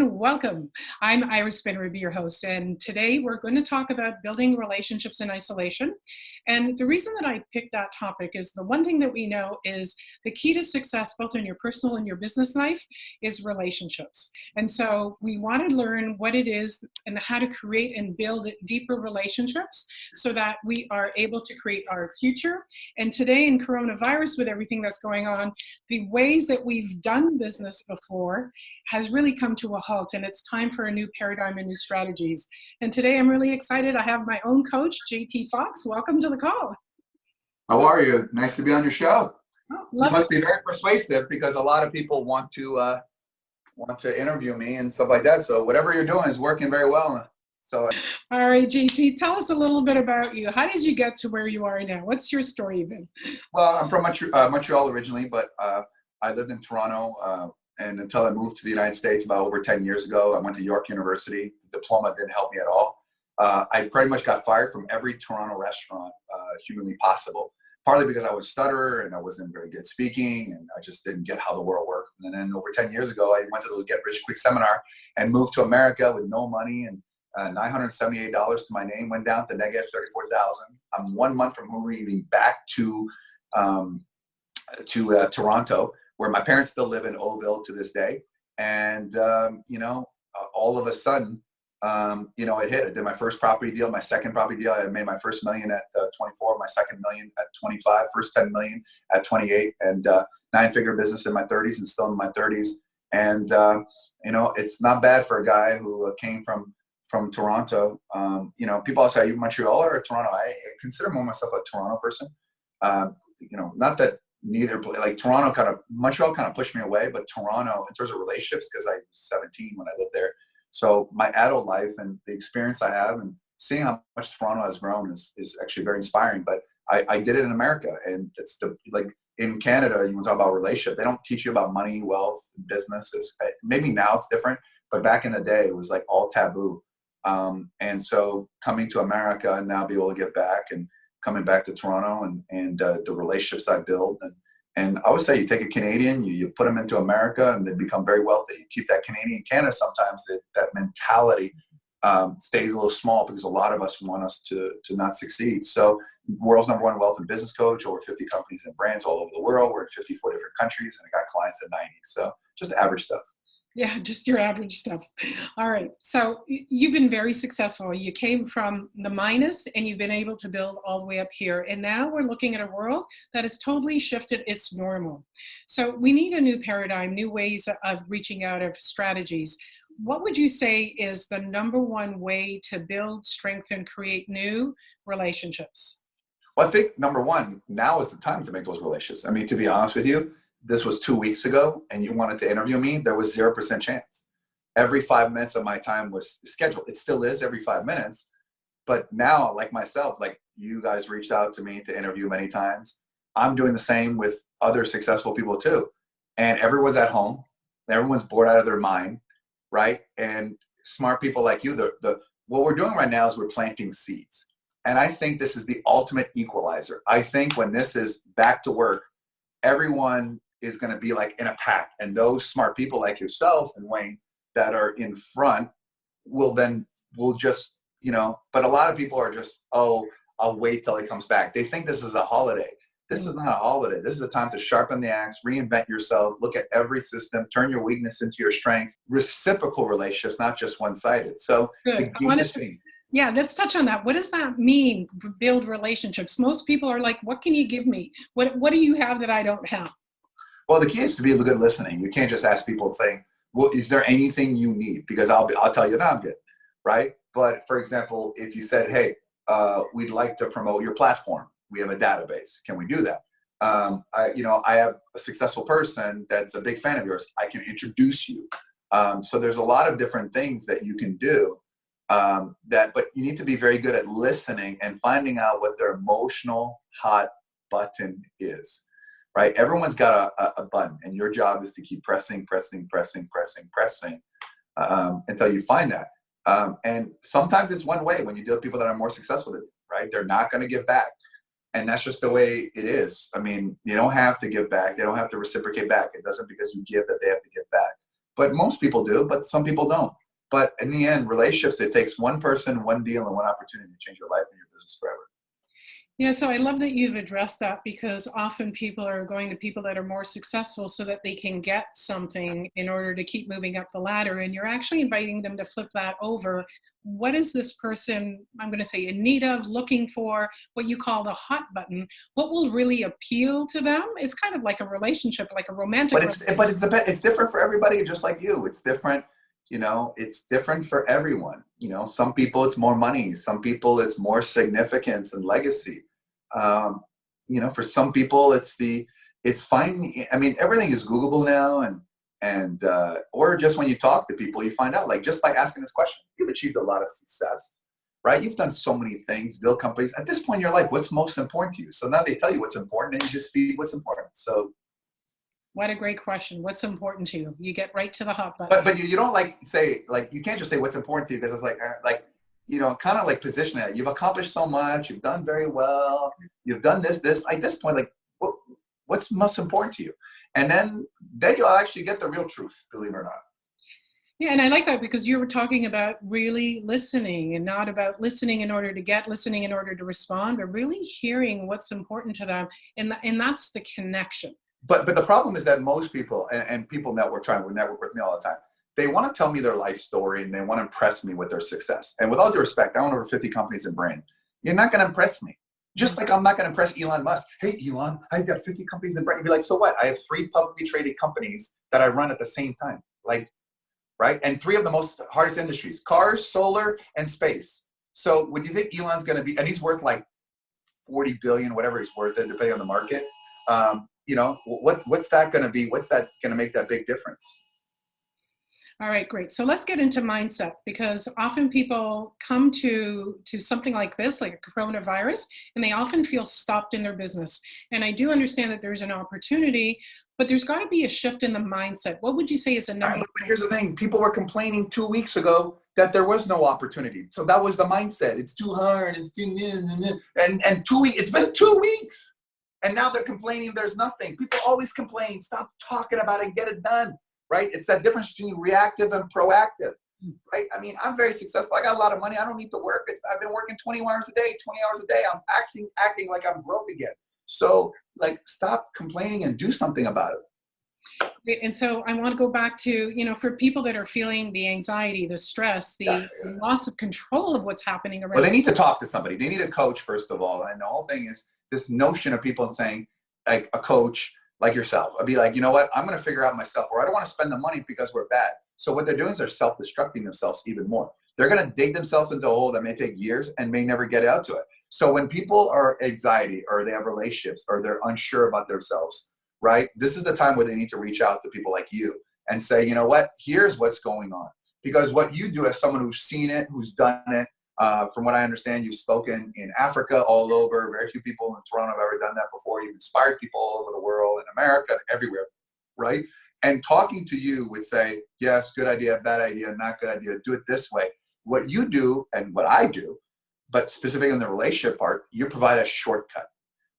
and welcome. I'm Iris Benrubi, your host, and today we're going to talk about building relationships in isolation. And the reason that I picked that topic is the one thing that we know is the key to success, both in your personal and your business life, is relationships. And so we want to learn what it is and how to create and build deeper relationships so that we are able to create our future. And today in coronavirus, with everything that's going on, the ways that we've done business before has really come to a halt, and it's time for a new paradigm and new strategies. And today I'm really excited. I have my own coach, JT Foxx. Welcome to the call. How are you? Nice to be on your show. Oh, You must be very persuasive because a lot of people want to interview me and stuff like that. So whatever you're doing is working very well. So all right, JT, tell us a little bit about you. How did you get to where you are now? What's your story even? well, I'm from Montreal originally, but I lived in Toronto. And until I moved to the United States about over 10 years ago, I went to York University. The diploma didn't help me at all. I pretty much got fired from every Toronto restaurant humanly possible, partly because I was a stutterer and I wasn't very good speaking and I just didn't get how the world worked. And then over 10 years ago, I went to those Get Rich Quick seminar and moved to America with no money and $978 to my name, went down to negative 34,000. I'm 1 month from moving back to Toronto, where my parents still live in Oakville to this day. And, all of a sudden, it hit. I did my first property deal, my second property deal. I made my first million at 24, my second million at 25, first 10 million at 28, and 9-figure business in my 30s and still in my 30s. And, it's not bad for a guy who came from Toronto. People say, are you Montreal or Toronto? I consider myself a Toronto person. Not that Montreal kind of pushed me away, but Toronto, in terms of relationships, because I was 17 when I lived there. So my adult life and the experience I have and seeing how much Toronto has grown is actually very inspiring. But I did it in America, and it's in Canada, you want to talk about relationship. They don't teach you about money, wealth, business. Maybe now it's different, but back in the day, it was like all taboo. And so coming to America and now be able to get back and coming back to Toronto and the relationships I built. And I would say you take a Canadian, you put them into America and they become very wealthy. You keep that Canadian. Canada, sometimes that mentality stays a little small because a lot of us want us to not succeed. So world's #1 wealth and business coach, over 50 companies and brands all over the world. We're in 54 different countries and I got clients in 90. So just average stuff. Yeah, just your average stuff. All right. So you've been very successful. You came from the minus and you've been able to build all the way up here. And now we're looking at a world that has totally shifted its normal. So we need a new paradigm, new ways of reaching out, of strategies. What would you say is the #1 way to build, strength, and create new relationships? Well, I think #1, now is the time to make those relationships. I mean, to be honest with you, this was 2 weeks ago and you wanted to interview me, there was 0% chance. Every 5 minutes of my time was scheduled. It still is every 5 minutes. But now, like myself, like you guys reached out to me to interview many times. I'm doing the same with other successful people too. And everyone's at home. Everyone's bored out of their mind, right? And smart people like you, what we're doing right now is we're planting seeds. And I think this is the ultimate equalizer. I think when this is back to work, everyone is going to be like in a pack, and those smart people like yourself and Wayne that are in front will just, but a lot of people are just, I'll wait till it comes back. They think this is a holiday. This is not a holiday. This is a time to sharpen the axe, reinvent yourself, look at every system, turn your weakness into your strength, reciprocal relationships, not just one-sided. So good. Yeah, let's touch on that. What does that mean, build relationships? Most people are like, what can you give me? What do you have that I don't have? Well, the key is to be good listening. You can't just ask people saying, well, is there anything you need? Because I'll tell you, no, I'm good, right? But for example, if you said, hey, we'd like to promote your platform. We have a database. Can we do that? I have a successful person that's a big fan of yours. I can introduce you. So there's a lot of different things that you can do. But you need to be very good at listening and finding out what their emotional hot button is, right? Everyone's got a button, and your job is to keep pressing until you find that. And sometimes it's one way when you deal with people that are more successful than you, right? They're not going to give back. And that's just the way it is. I mean, you don't have to give back. They don't have to reciprocate back. It doesn't because you give that they have to give back. but most people do, but some people don't. But in the end, relationships, it takes one person, one deal, and one opportunity to change your life and your business forever. Yeah, so I love that you've addressed that, because often people are going to people that are more successful so that they can get something in order to keep moving up the ladder. And you're actually inviting them to flip that over. What is this person, I'm going to say, in need of, looking for, what you call the hot button? What will really appeal to them? It's kind of like a relationship, like a romantic relationship. It's different for everybody, just like you. It's different. It's different for everyone. Some people it's more money. Some people it's more significance and legacy. For some people it's fine. I mean, everything is Googleable now, and or just when you talk to people, you find out, like, just by asking this question, you've achieved a lot of success, right? You've done so many things, build companies. At this point in your life, what's most important to you? So now they tell you what's important, and you just speak what's important. So. What a great question. What's important to you? You get right to the hot button. But you don't say, like, you can't just say what's important to you, because it's like kind of like position it. You've accomplished so much. You've done very well. You've done this. At this point, like, what's most important to you? And then you'll actually get the real truth, believe it or not. Yeah, and I like that, because you were talking about really listening, and not about listening in order to get, listening in order to respond, but really hearing what's important to them. And that's the connection. But the problem is that most people, and people trying to network with me all the time, they want to tell me their life story, and they want to impress me with their success. And with all due respect, I own over 50 companies and brands. You're not going to impress me. Just like I'm not going to impress Elon Musk. Hey, Elon, I've got 50 companies and brands. You'd be like, so what? I have 3 publicly traded companies that I run at the same time. Like, right? And 3 of the most hardest industries: cars, solar, and space. So would you think Elon's going to be, and he's worth like 40 billion, whatever he's worth, depending on the market. What's that going to be? What's that going to make that big difference? All right, great. So let's get into mindset, because often people come to something like this, like a coronavirus, and they often feel stopped in their business. And I do understand that there's an opportunity, but there's got to be a shift in the mindset. What would you say is a number? Right, but here's the thing. People were complaining 2 weeks ago that there was no opportunity. So that was the mindset. It's too hard. It's too, and 2 weeks. It's been 2 weeks. And now they're complaining there's nothing. People always complain. Stop talking about it and get it done, right? It's that difference between reactive and proactive, right? I mean, I'm very successful. I got a lot of money. I don't need to work. I've been working 20 hours a day, 20 hours a day. I'm acting like I'm broke again. So, like, stop complaining and do something about it. And so I want to go back to, for people that are feeling the anxiety, the stress, the loss of control of what's happening around. Well, they need to talk to somebody. They need a coach, first of all. And the whole thing is this notion of people saying, like, a coach like yourself. I'd be like, you know what? I'm going to figure out myself, or I don't want to spend the money because we're bad. So what they're doing is they're self-destructing themselves even more. They're going to dig themselves into a hole that may take years and may never get out to it. So when people are anxiety, or they have relationships, or they're unsure about themselves, right? This is the time where they need to reach out to people like you and say, you know what? Here's what's going on. Because what you do as someone who's seen it, who's done it, from what I understand, you've spoken in Africa, all over. Very few people in Toronto have ever done that before. You've inspired people all over the world, in America, everywhere, right? And talking to you would say, yes, good idea, bad idea, not good idea, do it this way. What you do and what I do, but specifically in the relationship part, you provide a shortcut,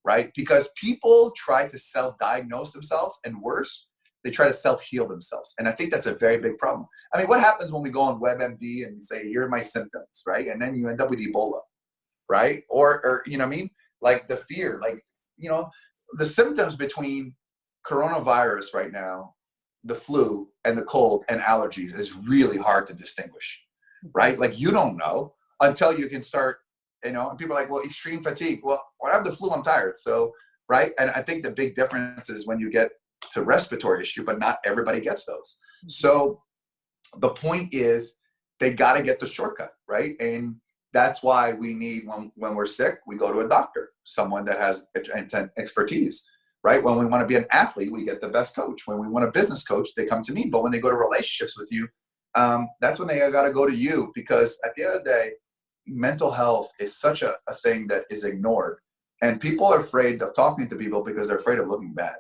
right? Because people try to self-diagnose themselves, and worse, they try to self-heal themselves. And I think that's a very big problem. I mean, what happens when we go on WebMD and say, here are my symptoms, right? And then you end up with Ebola, right? Or you know what I mean? Like the fear, like, the symptoms between coronavirus right now, the flu and the cold and allergies is really hard to distinguish, right? Like, you don't know until you can start, and people are like, well, extreme fatigue. Well, when I have the flu, I'm tired. So, right? And I think the big difference is when you get to respiratory issue, but not everybody gets those. So the point is, they got to get the shortcut, right? And that's why we need, when we're sick, we go to a doctor, someone that has expertise, right? When we want to be an athlete, we get the best coach. When we want a business coach, they come to me. But when they go to relationships with you, that's when they got to go to you, because at the end of the day, mental health is such a thing that is ignored. And people are afraid of talking to people because they're afraid of looking bad.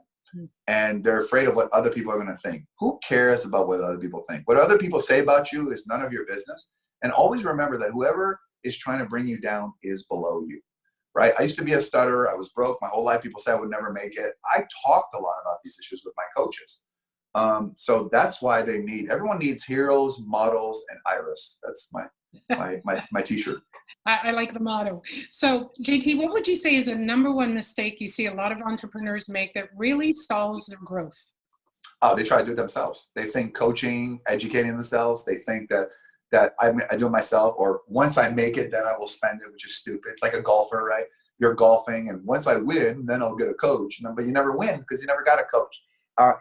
And they're afraid of what other people are going to think. Who cares about what other people think? What other people say about you is none of your business. And always remember that whoever is trying to bring you down is below you, right? I used to be a stutterer. I was broke my whole life. People said I would never make it. I talked a lot about these issues with my coaches. So that's why everyone needs heroes, models, and iris. That's my t-shirt. I like the motto. So, JT, what would you say is a number one mistake you see a lot of entrepreneurs make that really stalls their growth? Oh, they try to do it themselves. They think coaching, educating themselves, they think that I do it myself, or once I make it, then I will spend it, which is stupid. It's like a golfer, right? You're golfing, and once I win, then I'll get a coach. But you never win because you never got a coach.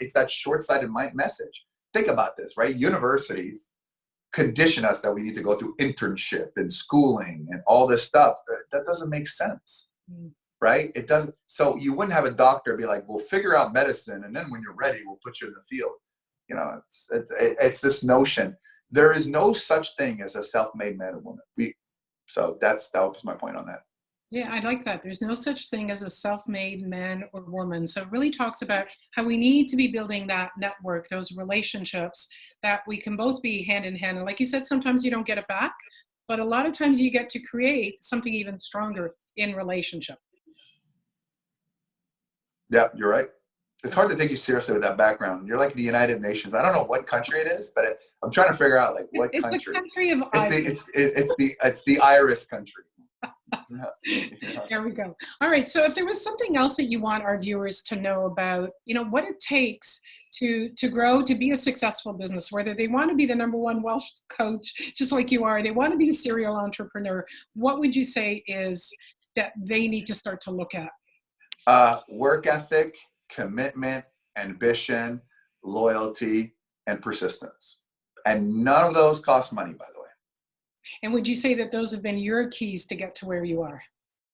It's that short-sighted message. Think about this, right? Universities condition us that we need to go through internship and schooling and all this stuff. That doesn't make sense. Right? It doesn't. So you wouldn't have a doctor be like, we'll figure out medicine, and then when you're ready, we'll put you in the field. It's this notion. There is no such thing as a self-made man or woman. So that was my point on that. Yeah, I like that. There's no such thing as a self-made man or woman. So it really talks about how we need to be building that network, those relationships that we can both be hand in hand. And like you said, sometimes you don't get it back, but a lot of times you get to create something even stronger in relationship. Yeah, you're right. It's hard to take you seriously with that background. You're like the United Nations. I don't know what country it is, but I'm trying to figure out like what it's country. The country of it's the Iris country. There we go. All right. So if there was something else that you want our viewers to know about, what it takes to grow, to be a successful business, whether they want to be the number one Welsh coach, just like you are, they want to be a serial entrepreneur, what would you say is that they need to start to look at? Work ethic, commitment, ambition, loyalty, and persistence. And none of those cost money, by the way. And would you say that those have been your keys to get to where you are?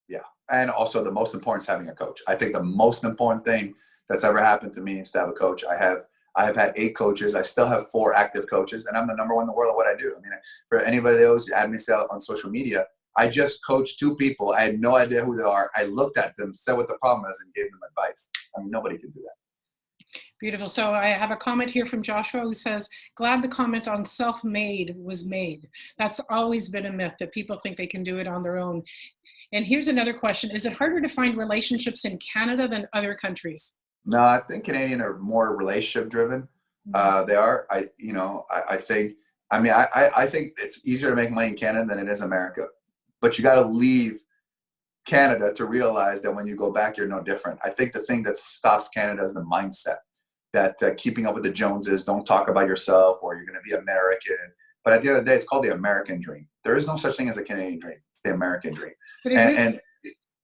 Yeah. And also the most important is having a coach. I think the most important thing that's ever happened to me is to have a coach. I have had 8 coaches. I still have 4 active coaches, and I'm the number one in the world at what I do. I mean, for anybody else, add me on social media. I just coached 2 people. I had no idea who they are. I looked at them, said what the problem is, and gave them advice. I mean, nobody can do that. Beautiful. So I have a comment here from Joshua who says, glad the comment on self-made was made. That's always been a myth, that people think they can do it on their own. And here's another question. Is it harder to find relationships in Canada than other countries? No, I think Canadian are more relationship driven. They are. I think it's easier to make money in Canada than it is America. But you got to leave Canada to realize that when you go back, you're no different. I think the thing that stops Canada is the mindset that keeping up with the Joneses, don't talk about yourself, or you're going to be American. But at the end of the day, it's called the American dream. There is no such thing as a Canadian dream. It's the American dream.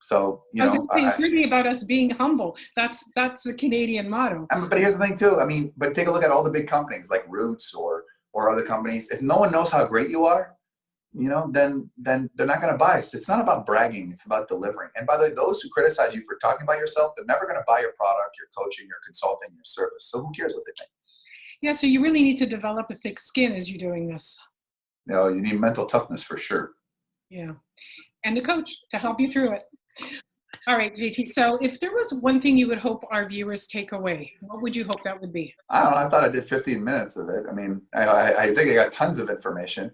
So, it's really about us being humble. That's the Canadian motto. But here's the thing too. I mean, but take a look at all the big companies like Roots or other companies. If no one knows how great you are, then they're not going to buy. It's not about bragging. It's about delivering. And by the way, those who criticize you for talking about yourself, they're never going to buy your product, your coaching, your consulting, your service. So who cares what they think? Yeah. So you really need to develop a thick skin as you're doing this. You need mental toughness for sure. Yeah. And a coach to help you through it. All right, JT. So if there was one thing you would hope our viewers take away, what would you hope that would be? I don't know. I thought I did 15 minutes of it. I mean, I think I got tons of information,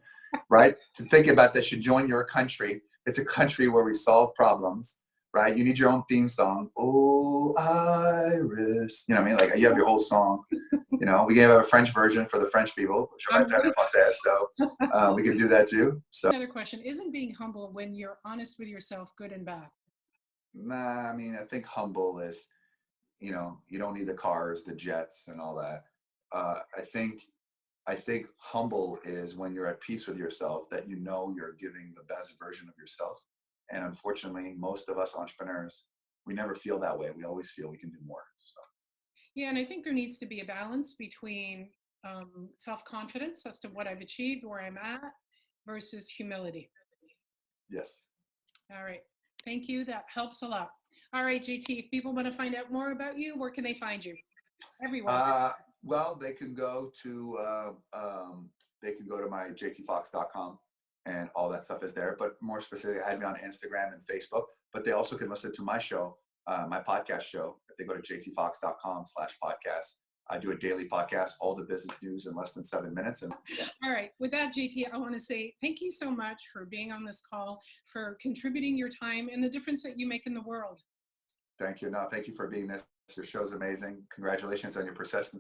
right? To think about that, should join your country. It's a country where we solve problems, right? You need your own theme song. Oh, Iris. You know what I mean? Like you have your whole song. We can have a French version for the French people. So we can do that too. So another question, isn't being humble when you're honest with yourself good and bad? Nah, I mean, I think humble is, you don't need the cars, the jets, and all that. I think humble is when you're at peace with yourself, that you're giving the best version of yourself. And unfortunately, most of us entrepreneurs, we never feel that way. We always feel we can do more. So. Yeah, and I think there needs to be a balance between self-confidence as to what I've achieved, where I'm at, versus humility. Yes. All right. Thank you. That helps a lot. All right, JT, if people want to find out more about you, where can they find you? Everywhere. Well, they can go to my jtfoxx.com, and all that stuff is there. But more specifically, add me on Instagram and Facebook. But they also can listen to my show, my podcast show. If they go to jtfoxx.com/podcast. I do a daily podcast, all the business news in less than 7 minutes. And yeah. All right. With that, JT, I want to say thank you so much for being on this call, for contributing your time and the difference that you make in the world. Thank you. No, thank you for being this. Your show's amazing. Congratulations on your persistence.